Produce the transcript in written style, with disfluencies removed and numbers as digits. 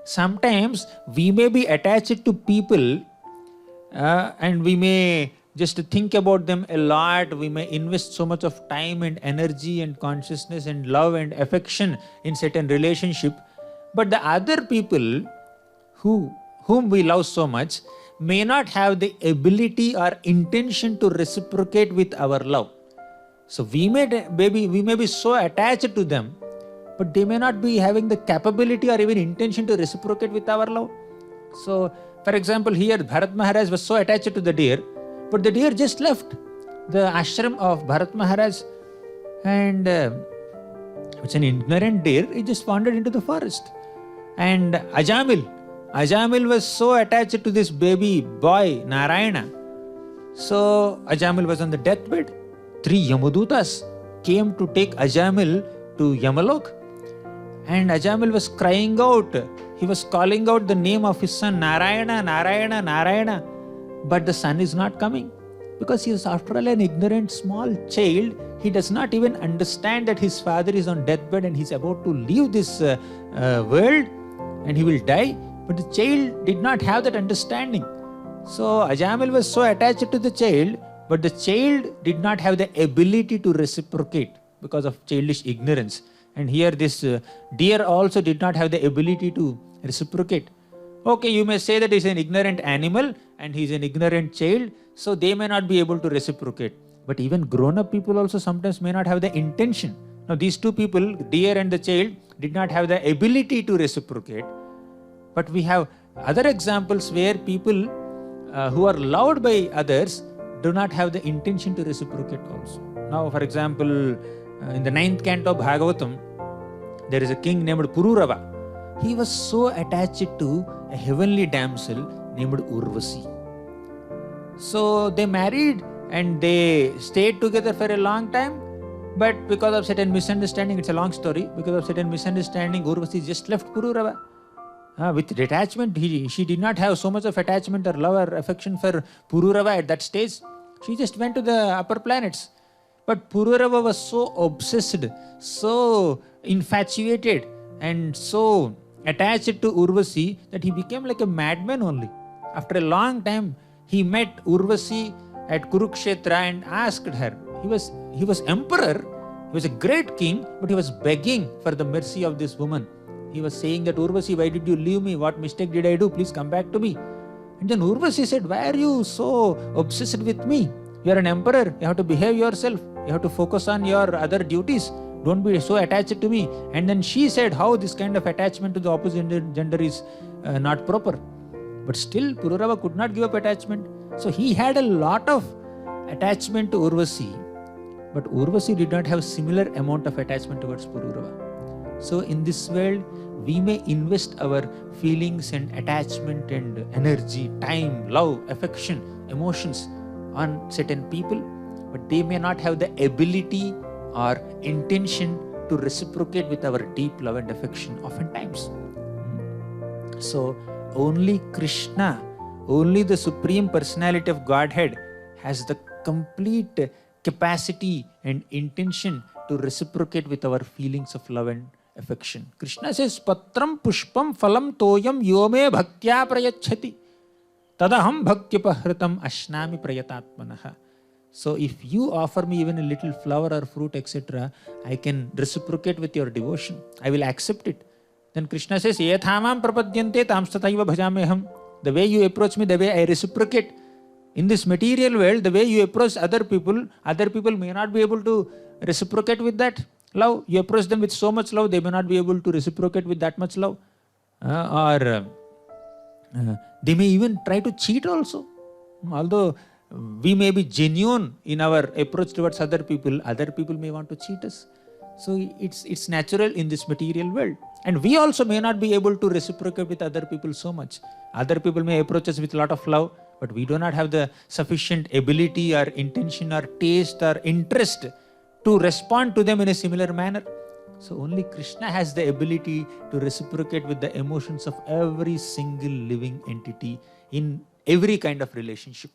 sometimes we may be attached to people and we may just think about them a lot. We may invest so much of time and energy and consciousness and love and affection in certain relationship. But the other people whom we love so much may not have the ability or intention to reciprocate with our love. So we may be so attached to them, but they may not be having the capability or even intention to reciprocate with our love. So, for example, here Bharat Maharaj was so attached to the deer, but the deer just left the ashram of Bharat Maharaj, and it's an ignorant deer. It just wandered into the forest. And Ajamil was so attached to this baby boy Narayana. So Ajamil was on the deathbed. 3 Yamadutas came to take Ajamil to Yamalok. And Ajamil was crying out. He was calling out the name of his son, Narayana, Narayana, Narayana. But the son is not coming. Because he is, after all, an ignorant small child. He does not even understand that his father is on deathbed and he is about to leave this world and he will die. But the child did not have that understanding. So Ajamil was so attached to the child, but the child did not have the ability to reciprocate because of childish ignorance. And here this deer also did not have the ability to reciprocate. Okay, you may say that he is an ignorant animal and he is an ignorant child, so they may not be able to reciprocate. But even grown-up people also sometimes may not have the intention. Now these two people, deer and the child, did not have the ability to reciprocate. But we have other examples where people who are loved by others do not have the intention to reciprocate also. Now, for example, in the 9th canto of Bhagavatam, there is a king named Pururava. He was so attached to a heavenly damsel named Urvasi. So they married and they stayed together for a long time. But because of certain misunderstanding, it's a long story, because of certain misunderstanding, Urvasi just left Pururava. With detachment, she did not have so much of attachment or love or affection for Pururava at that stage. She just went to the upper planets. But Pururava was so obsessed, so infatuated and so attached to Urvasi that he became like a madman only. After a long time, he met Urvasi at Kurukshetra and asked her. He was emperor, he was a great king, but he was begging for the mercy of this woman. He was saying that, Urvasi, why did you leave me? What mistake did I do? Please come back to me. And then Urvasi said, why are you so obsessed with me? You are an emperor. You have to behave yourself. You have to focus on your other duties. Don't be so attached to me. And then she said how this kind of attachment to the opposite gender is not proper. But still, Pururava could not give up attachment. So he had a lot of attachment to Urvasi. But Urvasi did not have similar amount of attachment towards Pururava. So in this world, we may invest our feelings and attachment and energy, time, love, affection, emotions on certain people, but they may not have the ability or intention to reciprocate with our deep love and affection oftentimes. So only Krishna, only the Supreme Personality of Godhead has the complete capacity and intention to reciprocate with our feelings of love and affection. Krishna says, Patram pushpam phalam toyam yome bhaktya prayachati tadaham bhaktyapaghritam ashnami prayatatmanaha. So if you offer me even a little flower or fruit, etc., I can reciprocate with your devotion. I will accept it. Then Krishna says, Yethamam prapadyante tamstataiva bhajameham. The way you approach me, the way I reciprocate. In this material world, the way you approach other people may not be able to reciprocate with that love. You approach them with so much love, they may not be able to reciprocate with that much love. Or they may even try to cheat also. Although we may be genuine in our approach towards other people may want to cheat us. So it's natural in this material world. And we also may not be able to reciprocate with other people so much. Other people may approach us with a lot of love, but we do not have the sufficient ability or intention or taste or interest to respond to them in a similar manner. So only Krishna has the ability to reciprocate with the emotions of every single living entity in every kind of relationship.